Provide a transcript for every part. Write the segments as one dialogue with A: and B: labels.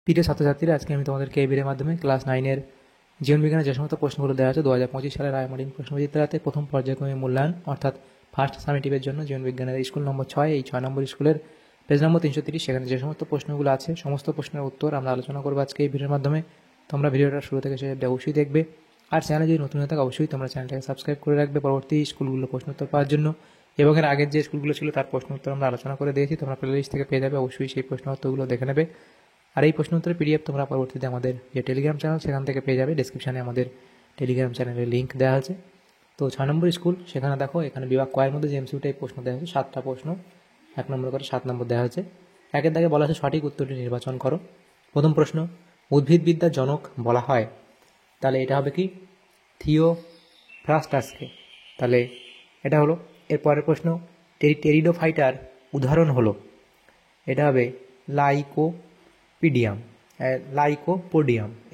A: প্রিয় ছাত্রছাত্রীরা, আজকে আমি তোমাদেরকে এই ভিডিওর মাধ্যমে ক্লাস 9-এর জীবনবিজ্ঞানের যে সমস্ত প্রশ্নগুলো দেওয়া আছে 2025 সালের রায়মার্টিন প্রশ্নবিচিত্রাতে প্রথম পর্যায়ক্রমে মূল্যায়ন অর্থাৎ ফার্স্ট সামেটিভের জন্য জীবনবিজ্ঞানের স্কুল নম্বর 6, এই 6 নম্বর স্কুলের পেজ নম্বর 330, সেখানে যে সমস্ত প্রশ্নগুলো আছে সমস্ত প্রশ্নের উত্তর আমরা আলোচনা করবো আজকে এই ভিডিওর মাধ্যমে। তোমরা ভিডিওটা শুরু থেকে শেষ অবধি অবশ্যই দেখবে, আর চ্যানেলে যদি নতুন হয়ে থাকে অবশ্যই তোমরা চ্যানেলটাকে সাবস্ক্রাইব করে রাখবে পরবর্তী স্কুলগুলো প্রশ্ন উত্তর পাওয়ার জন্য। এবং এর আগের যে স্কুলগুলো ছিল তার প্রশ্ন উত্তর আমরা আলোচনা করে দিয়েছি, তোমরা প্লেলিস্ট থেকে পেয়ে যাবে, অবশ্যই সেই প্রশ্ন উত্তরগুলো দেখে নেবে। আর এই প্রশ্ন উত্তরের পিডিএফ তোমরা পরবর্তীতে আমাদের যে টেলিগ্রাম চ্যানেল সেখান থেকে পেয়ে যাবে, ডেসক্রিপশানে আমাদের টেলিগ্রাম চ্যানেলের লিঙ্ক দেওয়া আছে। তো 6 নম্বর স্কুল, সেখানে দেখো এখানে বিভাগ কয়ের মধ্যে যে এমসিকিউ টাইপ প্রশ্ন দেওয়া হয়েছে 7টা প্রশ্ন, 1 নম্বর করে 7 নম্বর দেওয়া হয়েছে। একের দাগে বলা আছে সঠিক উত্তরটি নির্বাচন করো। প্রথম প্রশ্ন, উদ্ভিদবিদ্যার জনক বলা হয়, তাহলে এটা হবে কি থিওফ্রাস্টাসকে। তাহলে এটা হলো। এর পরের প্রশ্ন, টেরিডোফাইটার উদাহরণ হলো, এটা হবে লাইকোপোডিয়াম।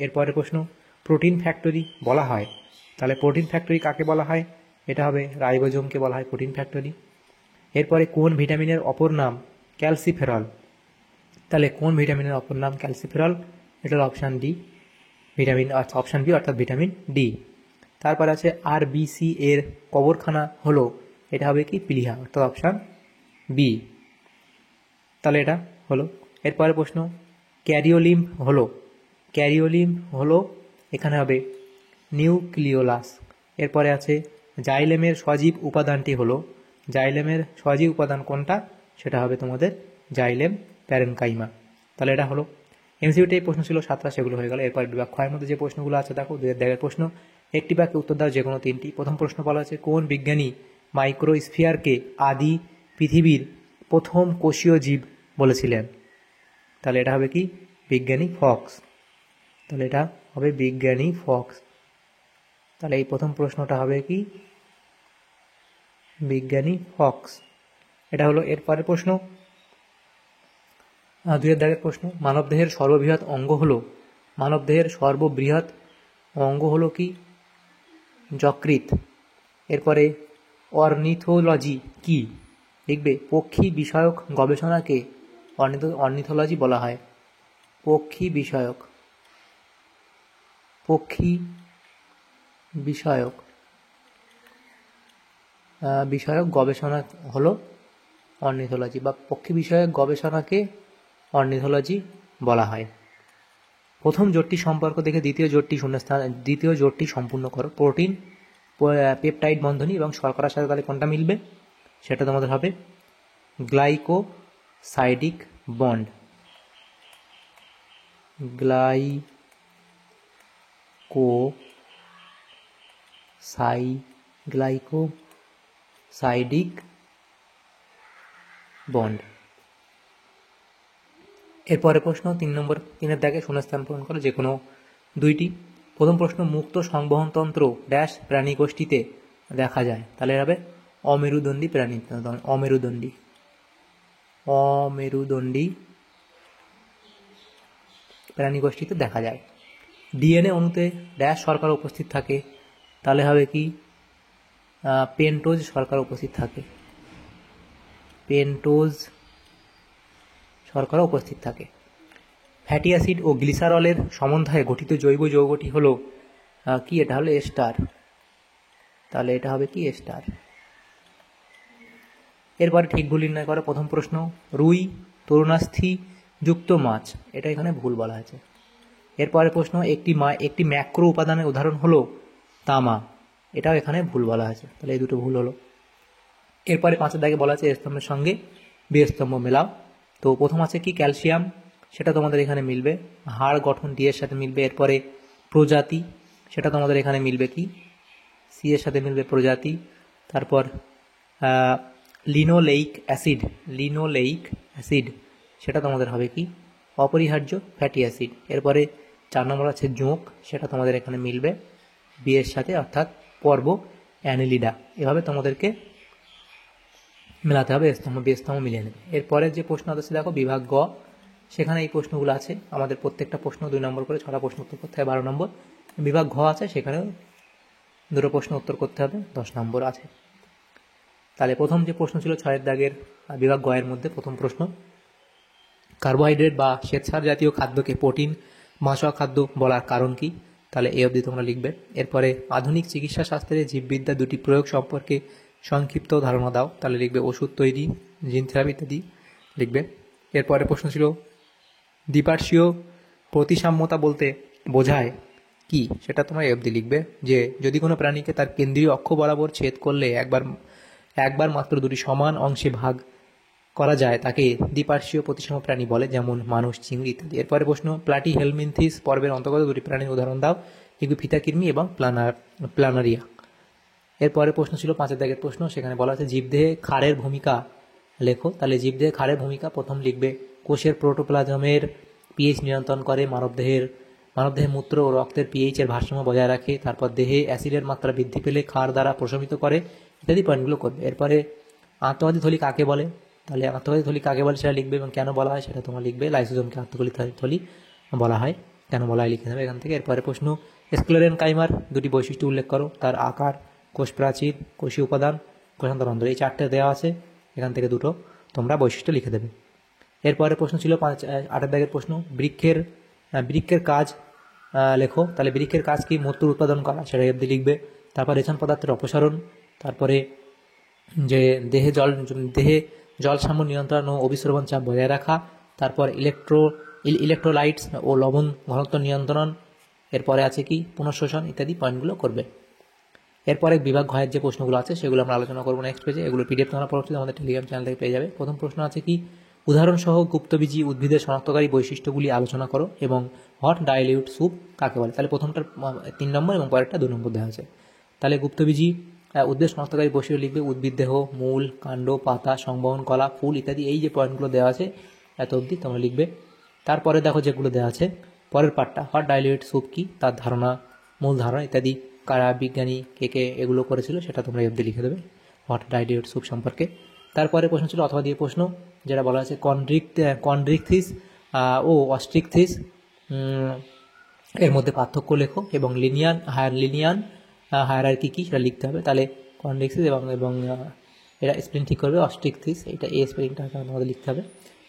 A: এর পরের প্রশ্ন, প্রোটিন ফ্যাক্টরি বলা হয়, তাহলে প্রোটিন ফ্যাক্টরি কাকে বলা হয়, এটা হবে রাইবোজোমকে বলা হয় প্রোটিন ফ্যাক্টরি। এরপরে কোন ভিটামিনের অপর নাম ক্যালসিফেরল, তাহলে কোন ভিটামিনের অপর নাম ক্যালসিফেরল, এটা হলো option D vitamin, option B অর্থাৎ ভিটামিন ডি। তারপর আছে আরবিসি এর কবরখানা হলো, এটা হবে কি প্লিহা অর্থাৎ অপশান বি, তাহলে এটা হলো। এরপরে প্রশ্ন, ক্যারিওলিম্ব হলো এখানে হবে নিউক্লিওলাস। এরপরে আছে জাইলেমের সজীব উপাদানটি হলো, জাইলেমের সজীব উপাদান কোনটা, সেটা হবে তোমাদের জাইলেম প্যারেনকাইমা, তাহলে এটা হলো। এমসিকিউতে এই প্রশ্ন ছিল 7টা, সেগুলো হয়ে গেল। এরপর বিভাগ ক্ষয়ের মধ্যে যে প্রশ্নগুলো আছে দেখো, 2 দাগের প্রশ্ন, একটি বাক্যে উত্তর দাও যে কোনো 3টি। প্রথম প্রশ্ন বলা আছে, কোন বিজ্ঞানী মাইক্রোস্ফিয়ারকে আদি পৃথিবীর প্রথম কোষীয় জীব বলেছিলেন, তাহলে এটা হবে কি বিজ্ঞানী ফক্স, তাহলে এটা হবে বিজ্ঞানী ফক্স। তাহলে এই প্রথম প্রশ্নটা হবে কি বিজ্ঞানী ফক্স, এটা হলো। এরপরে প্রশ্ন 2 দাগের প্রশ্ন, মানবদেহের সর্ববৃহৎ অঙ্গ হলো, মানবদেহের সর্ববৃহৎ অঙ্গ হলো কি যকৃৎ। এরপরে অর্নিথোলজি কি, লিখবে পক্ষী বিষয়ক গবেষণাকে অর্নিথোলজি বলা হয়, পক্ষী বিষয়ক গবেষণা হলো অর্নিথোলজি, বা পক্ষী বিষয়ক গবেষণাকে অর্নিথোলজি বলা হয়। প্রথম জোটটি সম্পর্ক দেখে দ্বিতীয় জোটটি সম্পূর্ণ করো। প্রোটিন পেপটাইড বন্ধনী এবং শর্করার সাথে তাহলে কোনটা মিলবে, সেটা তোমাদের হবে গ্লাইকোসাইডিক বন্ড, গ্লাইকোসাইডিক বন্ড। এরপরে প্রশ্ন 3 দাগে শূন্যস্থান পূরণ করো যে কোনো 2টি। প্রথম প্রশ্ন, মুক্ত সংবহনতন্ত্র ড্যাশ প্রাণী গোষ্ঠীতে দেখা যায়, তাহলে হবে অমেরুদণ্ডী প্রাণী গোষ্ঠীতে দেখা যায়। ডিএনএ অণুতে ড্যাশ শর্করা উপস্থিত থাকে, তাহলে হবে কি পেন্টোজ শর্করা উপস্থিত থাকে। ফ্যাটি অ্যাসিড ও গ্লিসারলের সমন্বয়ে গঠিত জৈব যৌগটি হলো কি, এটা হলো এস্টার, তাহলে এটা হবে কি এস্টার। এরপরে ঠিক ভুল নির্ণয় করো। প্রথম প্রশ্ন, রুই তরুণাস্থি যুক্ত মাছ, এটা এখানে ভুল বলা হয়েছে। এরপরে প্রশ্ন, একটি ম্যাক্রো উপাদানের উদাহরণ হলো তামা, এটাও এখানে ভুল বলা হয়েছে, তাহলে এই দুটো ভুল হলো। এরপরে 5 দাগে বলা আছে স্তম্ভের সঙ্গে বি স্তম্ভ মেলাও। তো প্রথম আছে কি ক্যালসিয়াম, সেটা তোমাদের এখানে মিলবে, হাড় গঠন ডি এর সাথে মিলবে। এরপরে প্রজাতি, সেটা তোমাদের এখানে মিলবে কি সি এর সাথে মিলবে প্রজাতি। তারপর লিনোলেইক অ্যাসিড, সেটা তোমাদের হবে কি অপরিহার্য ফ্যাটি অ্যাসিড। এরপরে 4 নম্বর আছে জোঁক, সেটা তোমাদের এখানে মিলবে বি এর সাথে অর্থাৎ পর্ব অ্যানিলিডা। এভাবে তোমাদেরকে মেলাতে হবে, বি স্তম্ভ মিলিয়ে নেবে। এরপরে যে প্রশ্ন আছে দেখো বিভাগ গ, সেখানে এই প্রশ্নগুলো আছে, আমাদের প্রত্যেকটা প্রশ্ন 2 নম্বর করে 6টা প্রশ্ন উত্তর করতে হবে, 12 নম্বর। বিভাগ ঘ আছে, সেখানেও 2টো প্রশ্ন উত্তর করতে হবে, 10 নম্বর আছে। তাহলে প্রথম যে প্রশ্ন ছিল 6 দাগের বিভাগ গ এর মধ্যে প্রথম প্রশ্ন, কার্বোহাইড্রেট বা শ্বেতসার জাতীয় খাদ্যকে প্রোটিন মাসোয়া খাদ্য বলার কারণ কি? তাহলে এই অবধি তোমরা লিখবে। এরপরে আধুনিক চিকিৎসা শাস্ত্রে জীববিদ্যা দুটি প্রয়োগ সম্পর্কে সংক্ষিপ্ত ধারণা দাও। তাহলে লিখবে ওষুধ তৈরি, জিন থেরাপি ইত্যাদি লিখবে। এরপরে প্রশ্ন ছিল দ্বিপার্শ্বীয় প্রতিসাম্যতা বলতে বোঝায় কি? সেটা তোমরা এই অবধি লিখবে যে যদি কোনো প্রাণীকে তার কেন্দ্রীয় অক্ষ বরাবর ছেদ করলে একবার মাত্র দুটি সমান অংশে ভাগ করা যায় তাকে দ্বিপার্শ্বীয় প্রতিসাম্য প্রাণী বলে, যেমন মানুষ, চিংড়ি ইত্যাদি। এরপরে প্রশ্ন প্লাটিহেলমিনথিস পর্বের অন্তর্গত দুটি প্রাণীর উদাহরণ দাও। লিখবে ফিতাকৃমি এবং প্লানারিয়া। এরপরে প্রশ্ন ছিল 5 দাগের প্রশ্ন, সেখানে বলা আছে জীবদেহে ক্ষারের ভূমিকা লেখো। তাহলে জীবদেহে ক্ষারের ভূমিকা প্রথম লিখবে কোষের প্রোটোপ্লাজমের পিএইচ নিয়ন্ত্রণ করে, মানবদেহের মূত্র ও রক্তের পিএইচ এর ভারসাম্য বজায় রাখে, তারপর দেহে অ্যাসিডের মাত্রা বৃদ্ধি পেলে ক্ষার দ্বারা প্রশমিত করে ইত্যাদি পয়েন্টগুলো করবে। এরপরে আত্মঘাতী থলি কাকে বলে? তাহলে আত্মঘাতী থলি কাকে বলে সেটা লিখবে এবং কেন বলা হয় সেটা তোমরা লিখবে। লাইসোজোমকে আত্মঘাতী থলি বলা হয়, কেন বলা হয় লিখে নেবে এখান থেকে। এরপরে প্রশ্ন স্ক্লেরেনকাইমার দুটি বৈশিষ্ট্য উল্লেখ করো। তার আকার, কোষ প্রাচীর, কোষীয় উপাদান, কোষান্তর অন্তর, এই 4টে দেওয়া আছে, এখান থেকে দুটো তোমরা বৈশিষ্ট্য লিখে দেবে। এরপরে প্রশ্ন ছিল 8 দাগের প্রশ্ন বৃক্কের কাজ লেখো। তাহলে বৃক্কের কাজ কি? মূত্র উৎপাদন করা, সেটা অবধি লিখবে। তারপর রেশন পদার্থের অপসারণ, তারপরে যে দেহে জল সাম্য নিয়ন্ত্রণ ও অভিস্রবণ চাপ বজায় রাখা, তারপর ইলেকট্রোলাইটস ও লবণ ঘনত্ব নিয়ন্ত্রণ, এরপরে আছে কি পুনঃশোষণ ইত্যাদি পয়েন্টগুলো করবে। এরপরে বিভাগ ঘয়ের যে প্রশ্নগুলো আছে সেগুলো আমরা আলোচনা করবো নেক্সট পেজে। এগুলো পিডিএফ তোমরা পরবর্তীতে আমাদের টেলিগ্রাম চ্যানেল থেকে পেয়ে যাবে। প্রথম প্রশ্ন আছে কি উদাহরণসহ গুপ্তবীজী উদ্ভিদের শনাক্তকারী বৈশিষ্ট্যগুলি আলোচনা করো এবং হট ডাইলিউট স্যুপ কাকে বলে? তাহলে প্রথমটার 3 নম্বর এবং পরেরটা 2 নম্বর দেওয়া আছে। তাহলে গুপ্তবীজী উদ্ভিদ শনাক্তকারী বৈশিষ্ট্য লিখবে উদ্ভিদ দেহ, মূল, কাণ্ড, পাতা, সংবহন কলা, ফুল ইত্যাদি, এই যে পয়েন্টগুলো দেওয়া আছে এত অবধি তোমরা লিখবে। তারপরে দেখো যেগুলো দেওয়া আছে পরের পার্টটা হট ডাইলিউট স্যুপ কি, তার ধারণা, মূল ধারণা ইত্যাদি, কারা বিজ্ঞানী কে এগুলো করেছিল সেটা তোমরা এই অবধি লিখে দেবে হট ডাইলিউট স্যুপ সম্পর্কে। তারপরে প্রশ্ন ছিল অথবা দিয়ে প্রশ্ন, যেটা বলা আছে কন্ড্রিকথিস ও অস্ট্রিকথিস এর মধ্যে পার্থক্য লেখো এবং লিনিয়ান হায়ারার্কি কি সেটা লিখতে হবে। তাহলে কন্ড্রিকথিস এবং এটা স্পেলিং ঠিক করবে, অস্ট্রিকথিস এটা এই স্পেলিংটা আমাদের লিখতে হবে।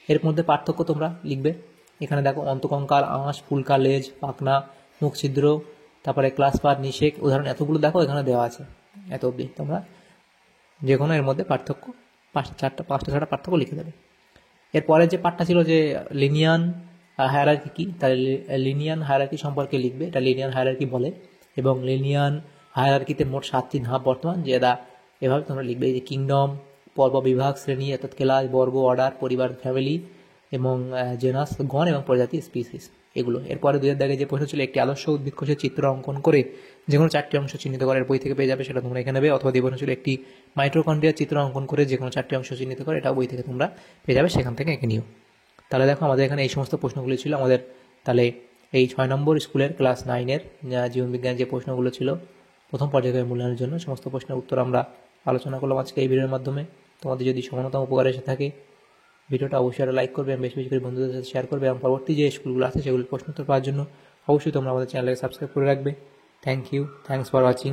A: এর মধ্যে পার্থক্য তোমরা লিখবে। এখানে দেখো অন্তকঙ্কাল, আঁশ, ফুলকা, লেজ, পাখনা, মুখ ছিদ্র, তারপরে ক্লাসপার, নিষেক, উদাহরণ এতগুলো দেখো এখানে দেওয়া আছে, এত অবধি তোমরা যে কোনো এর মধ্যে পার্থক্য 5টা পার্থক্য লিখে দেবে। এরপরে যে পার্টটা ছিল যে লিনিয়ান হায়ারার্কি কি, তাহলে লিনিয়ান হায়ারার্কি সম্পর্কে লিখবে, এটা লিনিয়ান হায়ারার্কি বলে এবং লিনিয়ান হায়ারার্কিতে মোট 7টি ধাপ বর্তমান, যেটা এভাবে তোমরা লিখবে যে কিংডম, পর্ব, বিভাগ, শ্রেণী অর্থাৎ ক্লাস, বর্গ, অর্ডার, পরিবার, ফ্যামিলি এবং জেনাস, গণ এবং প্রজাতি, স্পিসিস, এগুলো। এরপরে 2 দাগে যে প্রশ্ন ছিল একটি আদর্শ উদ্ভিদ কোষের চিত্র অঙ্কন করে যে কোনো 4টি অংশ চিহ্নিত করে, বই থেকে পেয়ে যাবে, সেটা তোমরা এখানে নেবে। অথবা প্রশ্ন ছিল একটি মাইটোকন্ড্রিয়ার চিত্র অঙ্কন করে যে কোনো 4টি অংশ চিহ্নিত করে, এটাও বই থেকে তোমরা পেয়ে যাবে, সেখান থেকে এঁকে নিও। তাহলে দেখো আমাদের এখানে এই সমস্ত প্রশ্নগুলি ছিল আমাদের। তাহলে এই 6 নম্বর স্কুলের ক্লাস 9-এর জীবনবিজ্ঞানের যে প্রশ্নগুলো ছিল প্রথম পর্যায়ের মূল্যায়নের জন্য, সমস্ত প্রশ্নের উত্তর আমরা আলোচনা করলাম আজকে এই ভিডিওর মাধ্যমে। তোমাদের যদি সামান্যতম উপকার এসে থাকে ভিডিওটা অবশ্যই লাইক করবে এবং বেশি বেশি করে বন্ধুদের সাথে শেয়ার করবে এবং পরবর্তী যে স্কুলগুলো আছে সেগুলোর প্রশ্ন উত্তর পাওয়ার জন্য অবশ্যই তোমরা আমাদের চ্যানেলকে সাবস্ক্রাইব করে রাখবে। Thank you, thanks for watching.